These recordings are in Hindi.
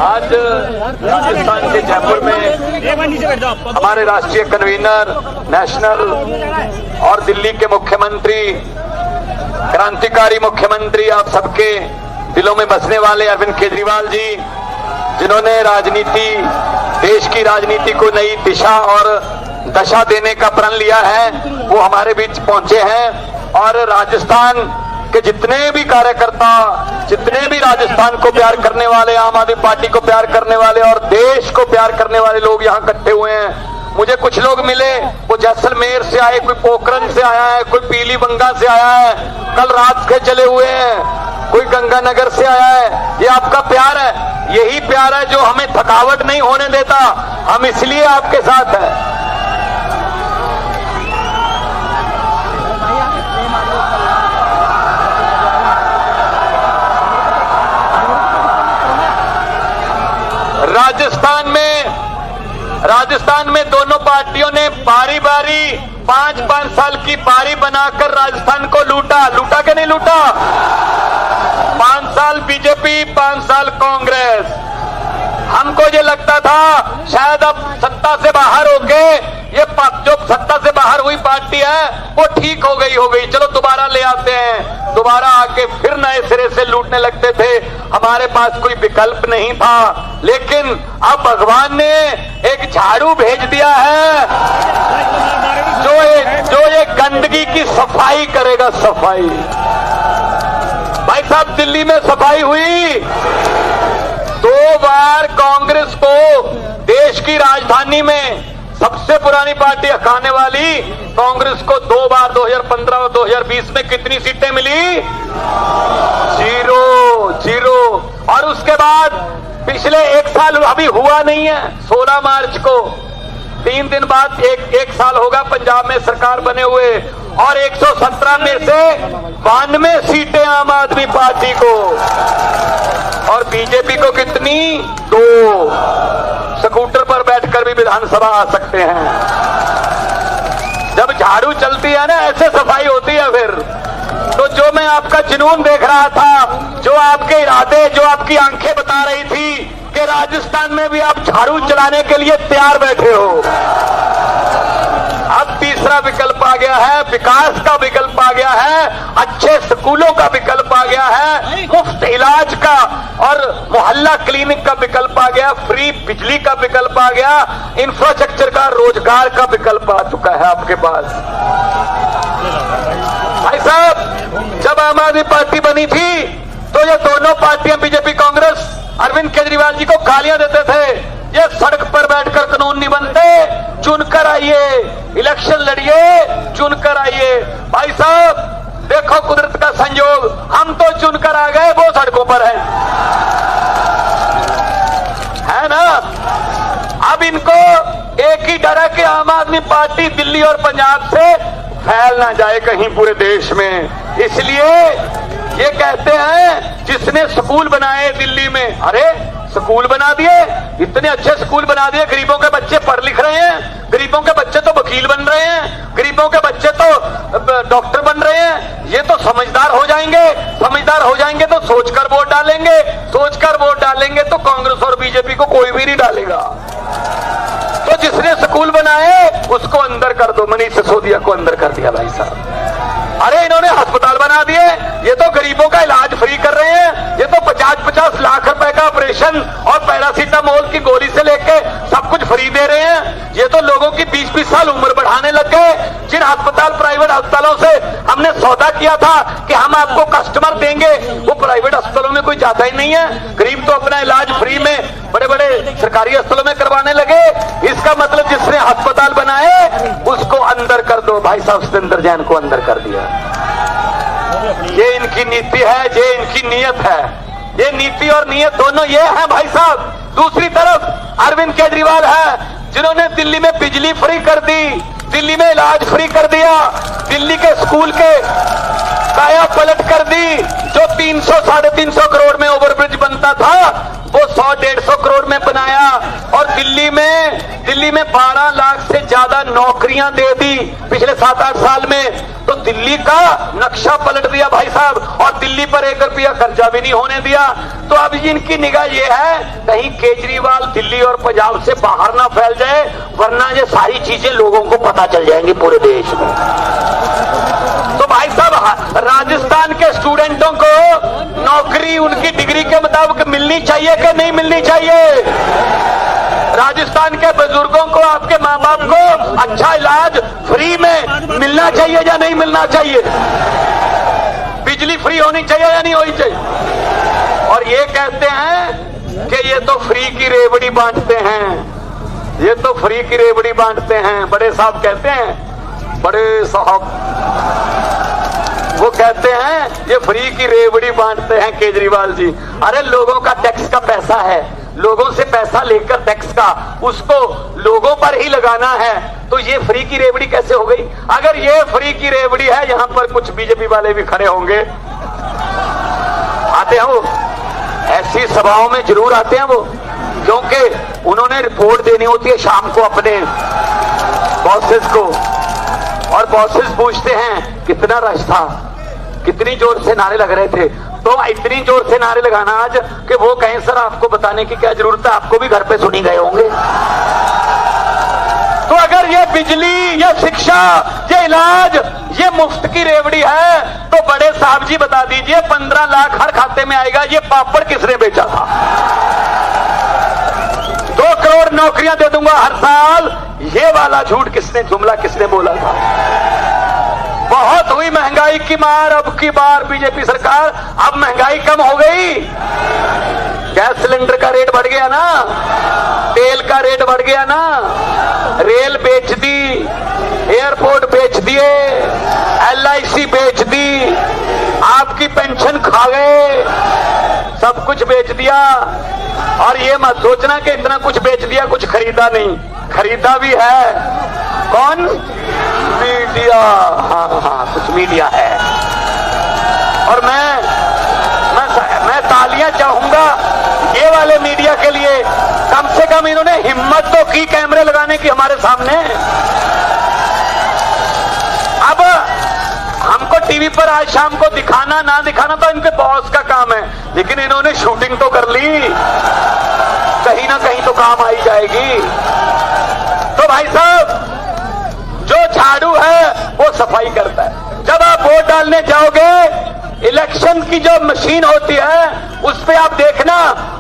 आज राजस्थान के जयपुर में हमारे राष्ट्रीय कन्वीनर, नेशनल और दिल्ली के मुख्यमंत्री, क्रांतिकारी मुख्यमंत्री, आप सबके दिलों में बसने वाले अरविंद केजरीवाल जी, जिन्होंने राजनीति, देश की राजनीति को नई दिशा और दशा देने का प्रण लिया है, वो हमारे बीच पहुंचे हैं। और राजस्थान के जितने भी कार्यकर्ता, जितने भी राजस्थान को प्यार करने वाले, आम आदमी पार्टी को प्यार करने वाले और देश को प्यार करने वाले लोग यहाँ इकट्ठे हुए हैं। मुझे कुछ लोग मिले, वो जैसलमेर से आए, कोई पोखरन से आया है, कोई पीली बंगा से आया है, कल रात के चले हुए हैं, कोई गंगानगर से आया है। ये आपका प्यार है, यही प्यार है जो हमें थकावट नहीं होने देता। हम इसलिए आपके साथ हैं। राजस्थान में दोनों पार्टियों ने बारी बारी 5-5 साल की बारी बनाकर राजस्थान को लूटा के नहीं लूटा? 5 साल बीजेपी, 5 साल कांग्रेस। हमको ये लगता था शायद अब सत्ता से बाहर होके ये जो सत्ता से बाहर हुई पार्टी है वो ठीक हो गई, चलो दोबारा ले आते हैं। दोबारा आके फिर नए सिरे से लूटने लगते थे। हमारे पास कोई विकल्प नहीं था, लेकिन अब भगवान ने एक झाड़ू भेज दिया है जो ये गंदगी की सफाई करेगा। सफाई भाई साहब, दिल्ली में सफाई हुई। 2 बार कांग्रेस को देश की राजधानी में सबसे पुरानी पार्टी हकाने वाली कांग्रेस को 2 बार 2015 और 2020 में कितनी सीटें मिली? 0। और उसके बाद पिछले 1 साल अभी हुआ नहीं है। 16 मार्च को 3 दिन बाद एक साल होगा पंजाब में सरकार बने हुए, और 117 में से 92 सीटें आम आदमी पार्टी को, और बीजेपी को कितनी? 2। स्कूटर पर बैठकर भी विधानसभा आ सकते हैं। जब झाड़ू चलती है ना, ऐसे सफाई होती है फिर। तो जो मैं आपका जुनून देख रहा था, जो आपके इरादे, जो आपकी आंखें बता रही थी कि राजस्थान में भी आप झाड़ू चलाने के लिए तैयार बैठे हो, अब तीसरा विकल्प आ गया है, विकास का विकल्प आ गया है, अच्छे स्कूलों का विकल्प आ गया है, मुफ्त इलाज का और मोहल्ला क्लिनिक का विकल्प आ गया, फ्री बिजली का विकल्प आ गया, इंफ्रास्ट्रक्चर का, रोजगार का विकल्प आ चुका है आपके पास। भाई साहब, जब आम आदमी पार्टी बनी थी तो ये दोनों पार्टियां, बीजेपी कांग्रेस, अरविंद केजरीवाल जी को गालियां देते थे, ये सड़क पर बैठकर कानून नहीं बनते, चुनकर आइए, इलेक्शन लड़िए, चुनकर आइए। भाई साहब देखो कुदरत का संयोग, हम तो चुनकर आ गए, वो सड़कों पर है ना। अब इनको एक ही डर है कि आम आदमी पार्टी दिल्ली और पंजाब से फैल ना जाए कहीं पूरे देश में। इसलिए ये कहते हैं जिसने स्कूल बनाए दिल्ली में, अरे स्कूल बना दिए, इतने अच्छे स्कूल बना दिए, गरीबों के बच्चे पढ़ लिख रहे हैं, गरीबों के बच्चे तो वकील बन रहे हैं, गरीबों के बच्चे तो डॉक्टर बन रहे हैं। ये तो समझदार हो जाएंगे तो सोचकर वोट डालेंगे, सोचकर वोट डालेंगे तो कांग्रेस और बीजेपी को कोई भी नहीं डालेगा। तो जिसने स्कूल बनाए उसको अंदर कर दो। मनीष सिसोदिया को अंदर कर दिया भाई साहब। अरे इन्होंने अस्पताल बना दिए, ये तो गरीबों का इलाज फ्री कर रहे हैं, ये तो 50-50 लाख रुपए का ऑपरेशन और पैरासीटामोल की गोली से लेके सब कुछ फ्री दे रहे हैं। ये तो लोगों की 20-20 साल उम्र बढ़ाने लग गए। जिन अस्पताल, प्राइवेट अस्पतालों से हमने सौदा किया था कि हम आपको कस्टमर देंगे, वो प्राइवेट अस्पतालों में कोई जाता ही नहीं है। गरीब तो अपना इलाज फ्री में बड़े बड़े सरकारी अस्पतालों में करवाने लगे। इसका मतलब जिसने अस्पताल बनाए उसको अंदर कर दो। भाई साहब सतेंद्र जैन को अंदर कर दिया। ये इनकी नीति है, ये इनकी नीयत है। ये नीति और नीयत दोनों ये है भाई साहब। दूसरी तरफ अरविंद केजरीवाल है, जिन्होंने दिल्ली में बिजली फ्री कर दी, दिल्ली में इलाज फ्री कर दिया, दिल्ली के स्कूल के काया पलट कर दी। जो 300-350 करोड़ में ओवरब्रिज बनता था वो 100-150 करोड़ में बनाया, और दिल्ली में 12 लाख से ज्यादा नौकरियां दे दी पिछले 7-8 साल में। तो दिल्ली का नक्शा पलट दिया भाई साहब, और दिल्ली पर 1 रुपया खर्चा भी नहीं होने दिया। तो अब इनकी निगाह ये है कहीं केजरीवाल दिल्ली और पंजाब से बाहर ना फैल जाए, वरना ये सारी चीजें लोगों को पता चल जाएंगी पूरे देश में। तो भाई साहब राजस्थान के स्टूडेंटों को नौकरी उनकी डिग्री के मुताबिक मिलनी चाहिए कि नहीं मिलनी चाहिए? राजस्थान के बुजुर्गों को, आपके माँ बाप को अच्छा इलाज फ्री में मिलना चाहिए या नहीं मिलना चाहिए? बिजली फ्री होनी चाहिए या नहीं होनी चाहिए? और ये कहते हैं कि ये तो फ्री की रेवड़ी बांटते हैं, ये तो फ्री की रेवड़ी बांटते हैं। बड़े साहब कहते हैं, बड़े साहब वो कहते हैं ये फ्री की रेवड़ी बांटते हैं केजरीवाल जी। अरे लोगों का टैक्स का पैसा है, लोगों से पैसा लेकर टैक्स का उसको लोगों पर ही लगाना है, तो ये फ्री की रेवड़ी कैसे हो गई? अगर ये फ्री की रेवड़ी है, यहां पर कुछ बीजेपी वाले भी खड़े होंगे, आते हैं वो, ऐसी सभाओं में जरूर आते हैं वो, क्योंकि उन्होंने रिपोर्ट देनी होती है शाम को अपने बॉसेस को, और बॉसेस पूछते हैं कितना रश था, कितनी जोर से नारे लग रहे थे। तो इतनी जोर से नारे लगाना आज कि वो कहें सर आपको बताने की क्या जरूरत है, आपको भी घर पे सुनी गए होंगे। तो अगर ये बिजली, ये शिक्षा, ये इलाज, ये मुफ्त की रेवड़ी है, तो बड़े साहब जी बता दीजिए 15 लाख हर खाते में आएगा, ये पापड़ किसने बेचा था? 2 करोड़ नौकरियां दे दूंगा हर साल, ये वाला झूठ किसने, जुमला किसने बोला था? बहुत हुई महंगाई की मार अब की बार बीजेपी सरकार, अब महंगाई कम हो गई, गैस सिलेंडर का रेट बढ़ गया ना, तेल का रेट बढ़ गया ना, रेल बेच दी, एयरपोर्ट बेच दिए, LIC बेच दी, आपकी पेंशन खा गए, सब कुछ बेच दिया। और ये मत सोचना कि इतना कुछ बेच दिया कुछ खरीदा नहीं, खरीदा भी है। कौन? मीडिया। हाँ, कुछ मीडिया है। और मैं तालियां चाहूंगा ये वाले मीडिया के लिए, कम से कम इन्होंने हिम्मत तो की कैमरे लगाने की हमारे सामने। अब हमको टीवी पर आज शाम को दिखाना ना दिखाना तो इनके बॉस का काम है, लेकिन इन्होंने शूटिंग तो कर ली, कहीं ना कहीं तो काम आई जाएगी। तो भाई साहब जो झाड़ू है वो सफाई करता है। जब आप वोट डालने जाओगे, इलेक्शन की जो मशीन होती है उस पे आप देखना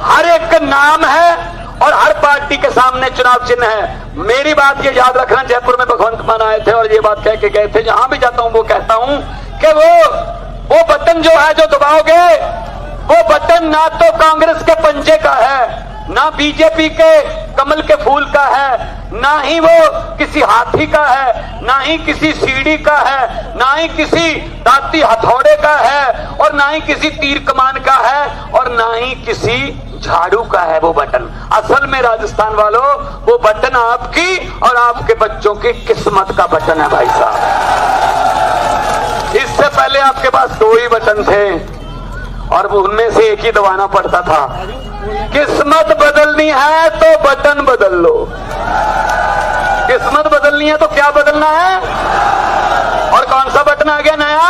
हर एक का नाम है और हर पार्टी के सामने चुनाव चिन्ह है। मेरी बात ये याद रखना, जयपुर में भगवंत मान आए थे और ये बात कह के गए थे, जहां भी जाता हूं वो कहता हूं कि वो बटन जो है जो दबाओगे, वो बटन ना तो कांग्रेस के पंजे का है, ना बीजेपी के कमल के फूल का है, ना ही वो किसी हाथी का है, ना ही किसी सीढ़ी का है, ना ही किसी दाती हथौड़े का है, और ना ही किसी तीर कमान का है, और ना ही किसी झाड़ू का है वो बटन। असल में राजस्थान वालों, वो बटन आपकी और आपके बच्चों की किस्मत का बटन है भाई साहब। इससे पहले आपके पास 2 ही बटन थे और उनमें से एक ही दबाना पड़ता था। किस्मत बदलनी है तो बटन बदल लो, किस्मत बदलनी है तो क्या बदलना है? और कौन सा बटन आ गया नया?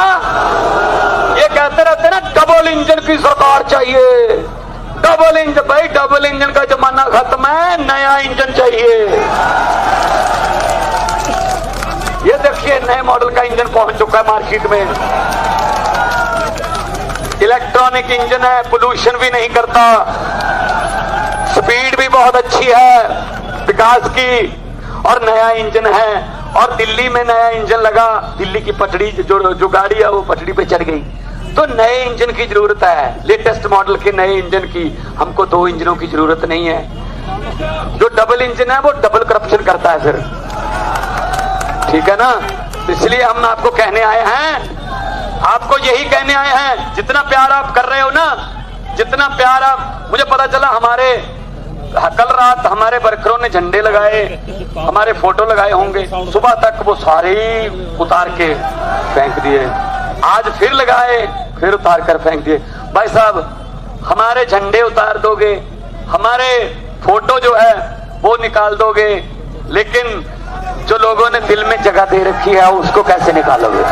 ये कहते रहते ना डबल इंजन की सरकार चाहिए, डबल इंजन। भाई डबल इंजन का जमाना खत्म है, नया इंजन चाहिए। ये देखिए नए मॉडल का इंजन पहुंच चुका है मार्केट में, इलेक्ट्रॉनिक इंजन है, पोल्यूशन भी नहीं करता, स्पीड भी बहुत अच्छी है विकास की, और नया इंजन है। और दिल्ली में नया इंजन लगा, दिल्ली की पटड़ी जो गाड़ी है वो पटड़ी पे चढ़ गई, तो नए इंजन की जरूरत है, लेटेस्ट मॉडल के नए इंजन की। हमको 2 इंजनों की जरूरत नहीं है। जो डबल इंजन है वो डबल करप्शन करता है फिर, ठीक है ना? इसलिए हम आपको कहने आए हैं, आपको यही कहने आए हैं, जितना प्यार आप कर रहे हो ना, जितना प्यार आप, मुझे पता चला हमारे कल रात हमारे वर्करों ने झंडे लगाए, हमारे फोटो लगाए होंगे, सुबह तक वो सारे ही उतार के फेंक दिए, आज फिर लगाए, फिर उतार कर फेंक दिए। भाई साहब हमारे झंडे उतार दोगे, हमारे फोटो जो है वो निकाल दोगे, लेकिन जो लोगों ने दिल में जगह दे रखी है उसको कैसे निकालोगे?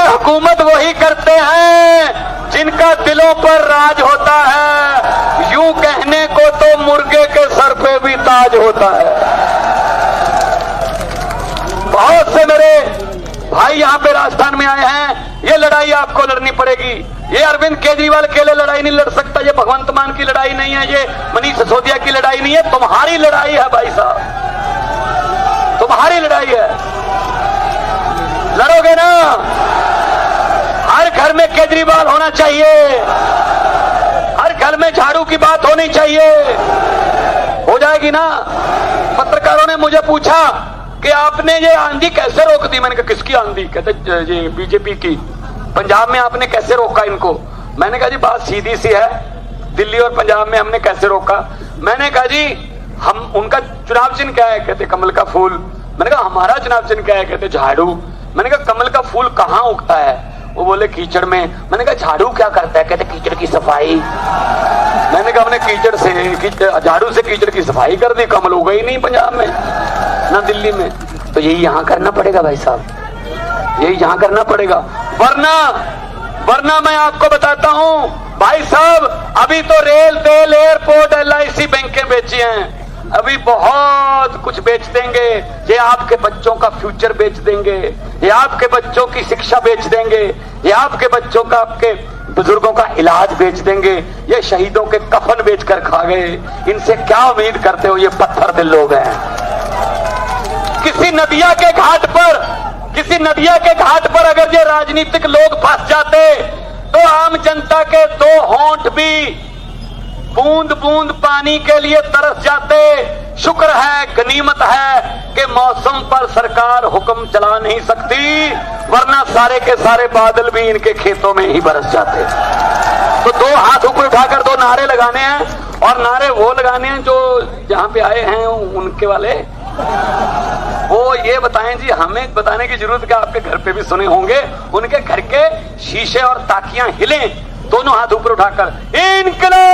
और हुकूमत वही करते हैं जिनका दिलों पर राज होता है। यूं कहने को तो मुर्गे के सर पे भी ताज होता है। बहुत से मेरे भाई यहां पे राजस्थान में आए हैं। ये लड़ाई आपको लड़नी पड़ेगी। ये अरविंद केजरीवाल अकेले लड़ाई नहीं लड़ सकता। ये भगवंत मान की लड़ाई नहीं है। ये मनीष सिसोदिया की लड़ाई नहीं है। तुम्हारी लड़ाई है भाई साहब, तुम्हारी लड़ाई है। लड़ोगे ना? हर घर में केजरीवाल होना चाहिए, हर घर में झाड़ू की बात होनी चाहिए। हो जाएगी ना? पत्रकारों ने मुझे पूछा कि आपने ये आंधी कैसे रोक दी। मैंने कहा किसकी आंधी? कहते ये बीजेपी की। पंजाब में आपने कैसे रोका इनको? मैंने कहा जी बात सीधी सी है, दिल्ली और पंजाब में हमने कैसे रोका। मैंने कहा जी हम उनका चुनाव चिन्ह क्या है? कहते कमल का फूल। मैंने कहा हमारा चुनाव चिन्ह क्या है? कहते झाड़ू। मैंने कहा कमल का फूल कहाँ उगता है? वो बोले कीचड़ में। मैंने कहा झाड़ू क्या करता है? कहते कीचड़ की सफाई। मैंने कहा हमने कीचड़ से झाड़ू से कीचड़ की सफाई कर दी, कमल उगा ही नहीं पंजाब में ना दिल्ली में। तो यही यहां करना पड़ेगा भाई साहब, यही यहां करना पड़ेगा। वरना मैं आपको बताता हूं भाई साहब, अभी तो रेल, तेल, एयरपोर्ट, LIC बैंकें बेची हैं, अभी बहुत कुछ बेच देंगे। ये आपके बच्चों का फ्यूचर बेच देंगे, ये आपके बच्चों की शिक्षा बेच देंगे, ये आपके बच्चों का, आपके बुजुर्गों का इलाज बेच देंगे। ये शहीदों के कफन बेचकर खा गए। इनसे क्या उम्मीद करते हो? ये पत्थर दिल लोग हैं। किसी नदिया के घाट पर अगर ये राजनीतिक लोग फंस जाते तो आम जनता के दो होंठ भी बूंद बूंद पानी के लिए तरस जाते। शुक्र है, गनीमत है कि मौसम पर सरकार हुक्म चला नहीं सकती, वरना सारे के सारे बादल भी इनके खेतों में ही बरस जाते। तो दो हाथ ऊपर उठाकर दो नारे लगाने हैं, और नारे वो लगाने हैं जो जहां पे आए हैं उनके वाले वो ये बताएं जी। हमें बताने की जरूरत क्या, आपके घर पे भी सुने होंगे। उनके घर के शीशे और ताकियां हिलें, दोनों हाथ ऊपर उठाकर इनकलाब